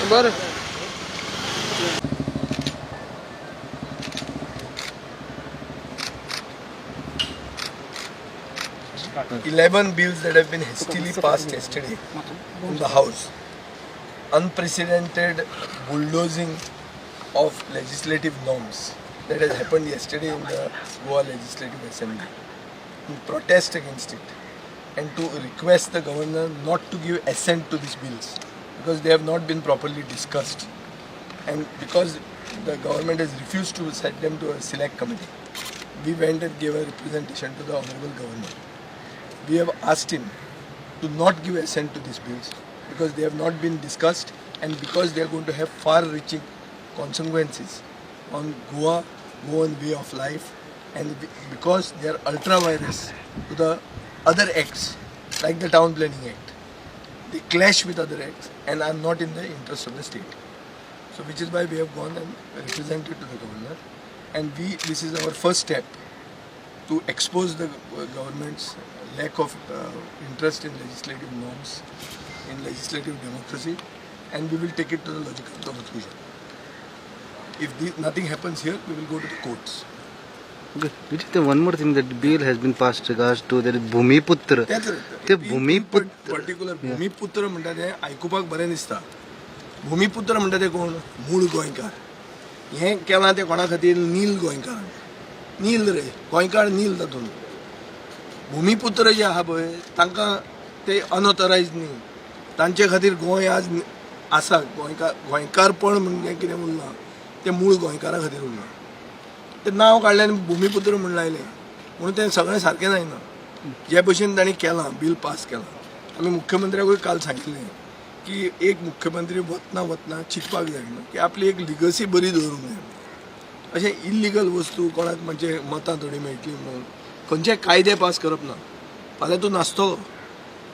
बरं. 11 bills that have been hastily passed yesterday in the House. Unprecedented bulldozing of legislative norms that has happened yesterday in the Goa Legislative Assembly. To protest against it and to request the governor not to give assent to these bills because they have not been properly discussed and because the government has refused to send them to a select committee. We went and gave a representation to the Honorable Governor. We have asked him to not give assent to these bills because they have not been discussed and because they are going to have far-reaching consequences on Goa, Goan way of life, and because they are ultra-virus to the other acts like the Town Planning Act. They clash with other acts and are not in the interest of the state. So which is why we have gone and represented to the governor, and this is our first step to expose the government's lack of interest in legislative norms, in legislative democracy, and we will take it to the logical conclusion. If nothing happens here, we will go to the courts. Okay. One more thing, that bill has been passed regards to the Bhumiputra. ते Bhumiputra particular भूमिपुत्र म्हणतात ते आयकुपाक बरें दिसता. भूमिपुत्र म्हणटा ते कोण? मूळ गोंयकार. हें केलां ते कोणा खातीर? नील गोंयकार. नील रे गोंयकार नील तातूंत. भूमिपुत्र जे आहा पळय तांकां ते अनऑथरायज न्ही. तांचे खातीर गोंय आज आसा. गोंयकारपण म्हणजे कितें उरना ते मूळ गोंयकारा खातीर उरना. ते नांव काडलें आनी भूमिपुत्र म्हूण लायलें म्हणून तें सगळें सारकें जायना. जे भशेन तांणी केलां बील पास केलां. आमी मुख्यमंत्र्याकूय काल सांगिल्लें की एक मुख्यमंत्री वतना चिंतपाक जाय की आपली एक लिगसी बरी दवरूंक जाय. अशें इल्लिगल वस्तू कोणाक म्हणजे मतां थोडी मेळटली म्हणून खंयचे कायदे पास करप ना. फाल्यां तूं नासतलो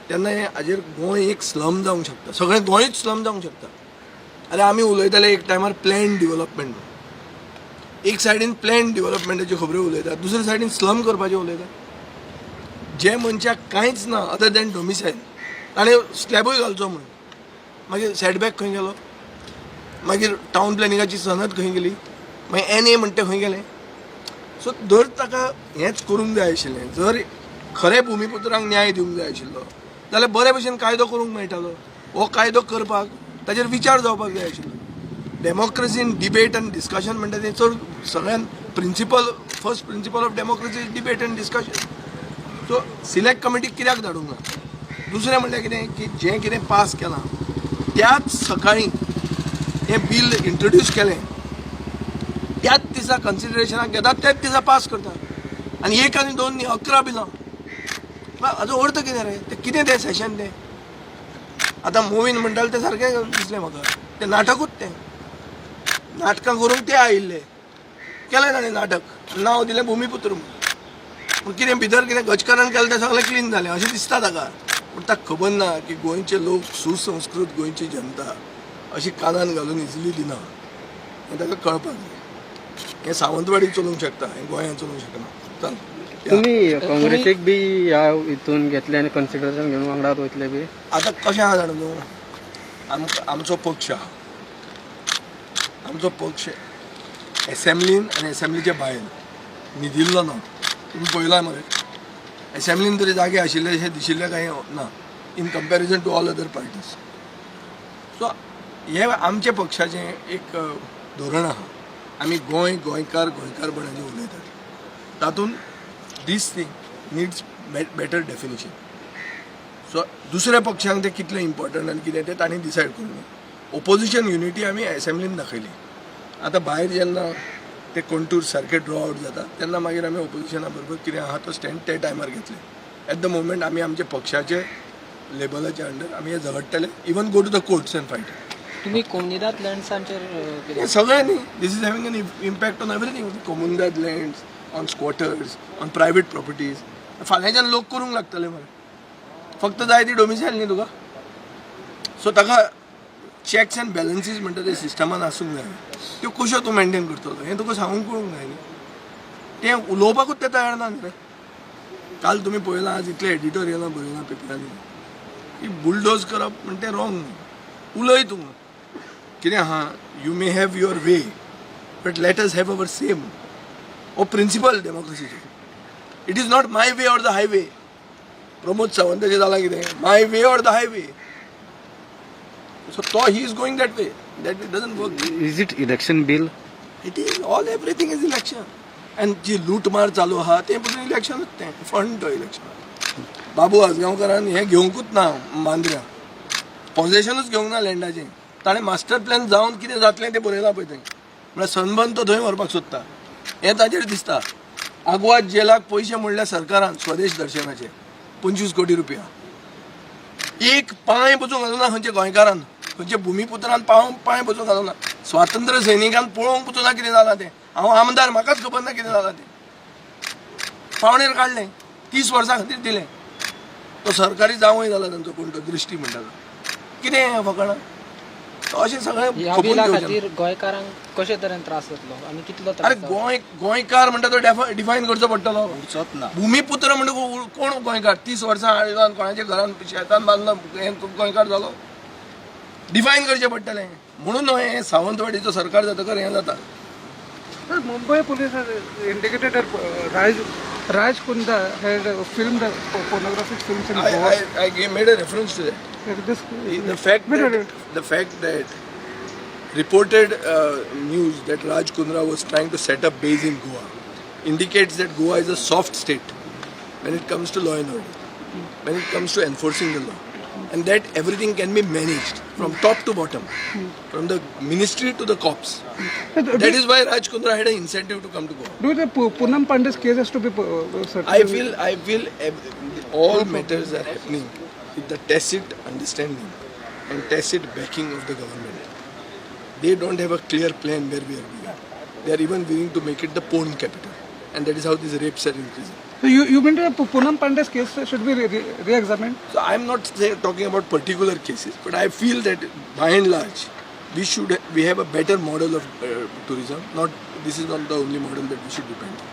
तेन्ना हाजेर गोंय एक स्लम जावंक शकता. सगळें गोंयच स्लम जावंक शकता. अरे आमी उलयताले एक टायमार प्लॅन डिवेलपमेंट. एक सायडीन प्लॅन डिवेलपमेंटाच्यो खबऱ्यो उलयतात, दुसरे सायडीन स्लम करपाचें उलयतात. जे मनशाक कांयच ना अदर दॅन डोमिसायल ताणें स्लॅबूय घालचो म्हणून मागीर सेटबॅक खंय गेलो, मागीर टावन प्लॅनिंगाची सनद खंय गेली, मागीर NA म्हणटा खंय गेलें. सो दर ताका हेंच करूंक जाय आशिल्लें. जर खरें भुमिपुत्रांक न्याय दिवंक जाय आशिल्लो जाल्यार बरे भशेन कायदो करूंक मेळटालो. हो कायदो करपाक ताचेर विचार जावपाक जाय आशिल्लो. डेमोक्रेसीन डिबेट आनी डिस्कशन म्हणटा तें चड सगळ्यान first principle of democracy is debate आनी डिस्कशन. सो सिलेक्ट कमिटीक कित्याक धाडूंक ना. दुसरें म्हणल्यार कितें की जें कितें पास केलां त्याच सकाळीं हें बिल इंट्रोड्यूस केलें त्याच दिसा कन्सिडरेशनाक घेतात, त्याच दिसा पास करतात आनी 1 आनी 2 न्ही 11 बिलां. हाजो अर्थ कितें रे? ते कितें तें सेशन तें आतां मुवीन म्हणटाले तें सारकें दिसलें म्हाका. तें नाटकूच तें. नाटकां करूंक ते आयिल्ले केलें ताणें नाटक, नांव दिलें भुमिपुत्र म्हणून. पूण कितें भितर कितें गजकारण केलें तें सगळें क्लीन जालें अशें दिसता ताका. पूण ताका खबर ना की गोंयचे लोक सुसंस्कृत गोंयची जनता अशी कानान घालून इजिली दिना. हें ताका कळपाक जाय. हें सावंतवाडी चलोवंक शकता, हें गोंयांत चलोवंक शकना. चल तुम्ही काँग्रेसीक बी ह्या हितून घेतले आनी कन्सिडरेशन घेवन वांगडात वयतले बी. आतां कशें आहा जाणा न्हू, आमचो पक्ष आहा. आमचो पक्ष एसेंब्लीन आनी एसेंब्लीच्या भायर न्हिदिल्लो ना. तुमी पळयलां मरे एसेंब्लीन तरी जागे आशिल्ले अशें दिशिल्लें कांय ना in comparison to all other parties. So हे आमच्या पक्षाचें एक धोरण आहा. आमी गोंयकारपणाचें उलयतात. तातूंत this thing needs better definition. So दुसऱ्या पक्षांक तें कितलें इम्पॉर्टंट आनी कितें तें तांणी डिसायड करूं. ओपोजिशन युनिटी आमी एसेंब्लीन दाखयली. आतां भायर जेन्ना ते कंटूर सारके ड्रॉ आवट जाता तेन्ना मागीर आमी ओपोजिशना बरोबर कितें आहा तो स्टँड ते टायमार घेतले. एट द मोमेंट आमी आमच्या पक्षाचे लेबलाच्या अंडर आमी हे झगडटले. Even go to the courts and fight. तुम्ही कोमुनिदाद लँड्सांचेर सगळें न्ही. This is having an impact on everything. कोमुनिदाद lands, on squatters, on private properties. फाल्यांच्यान लोक करूंक लागतले मरे. फक्त जाय ती डोमिसायल न्ही तुका. सो ताका चॅक्स एंड बॅलन्सीस म्हणटा ते सिस्टमान आसूंक जाय. त्यो कश्यो तूं मेंटेन करतलो हें तुका सांगूंक कळूंक जाय न्ही. तें उलोवपाकूच ते तयार ना न्ही रे. काल तुमी पळयलां आज इतले एडिटोरियलां बरयलां पेपरांनी की बुलडोज करप म्हणजे तें रॉंग. उलय तूं कितें आहा you may have your way but let us have our same हो प्रिंसिपल डेमोक्रेसीचो it is not my way or the highway Pramod सावंताचें जालां कितें my way or the highway so he is going that way doesn't work is it election bill it is all everything is election आनी जी लूटमार चालू आहा तें पसून इलेक्शनूच तें फंड तो इलेक्शन बाबू आजगांवकारान हें घेवंकूच ना मांद्र्या पॉझेशनूच घेवंक ना लँडाचें ताणें मास्टर प्लॅन जावन कितें जातलें तें बरयलां पळय थंय म्हळ्यार सनबर्न तो थंय व्हरपाक सोदता हें ताचेर दिसता आग्वाद जेलाक पयशे म्हणल्यार सरकारान स्वदेश दर्शनाचे 25 कोटी रुपया एक पांय बसूंक घालूना खंयच्या गोंयकारान खंयच्या भुमिपुत्रान पांय बसूंक घालूना स्वातंत्र्य सैनिकान पळोवंक पसून कितें जालां तें हांव आमदार म्हाकाच खबर ना कितें जालां तें पावणेर काडलें 30 वर्सां खातीर दिलें तो सरकारी जावंय जाला तांचो कोण तो दृश्टी म्हणटा तो कितें हें फकाणां तो अशें सगळें ह्या खपून बिला घेवचें खातीर गोंयकारांक कशे तरेन त्रास जातलो आनी कितलो अरे त्रास जातलो? गोंयकार म्हणटा तो डिफायन करचो पडटलो ना भुमिपुत्र म्हणजे कोण गोंयकार 30 वर्सां आळगांत कोणाच्या घरान शेतान बांदलो हें गोंयकार जालो डिफायन करचें पडटलें म्हणून हें सावंतवाडीचो सरकार जातकर हें जाता Mumbai police has indicated that Raj Kundra had filmed pornographic films in Goa. I made a reference to that. This, The fact that reported news that Raj Kundra was trying to set up base in Goa indicates that Goa is a soft state when it comes to law and order, when it comes to enforcing the law, and that everything can be managed from top to bottom, from the ministry to the cops. That is why Raj Kundra had an incentive to come to Goa. do the Poonam Pandey's case has to be certain? I feel all matters are happening with the tacit understanding and tacit backing of the government. They don't have a clear plan where we are going. They are even willing to make it the porn capital, and that is how these rapes are increasing. So you mean that Poonam Pandey's case should be re-examined? So I am not talking about particular cases, but I feel that by and large, we have a better model of tourism. This is not the only model that we should depend on.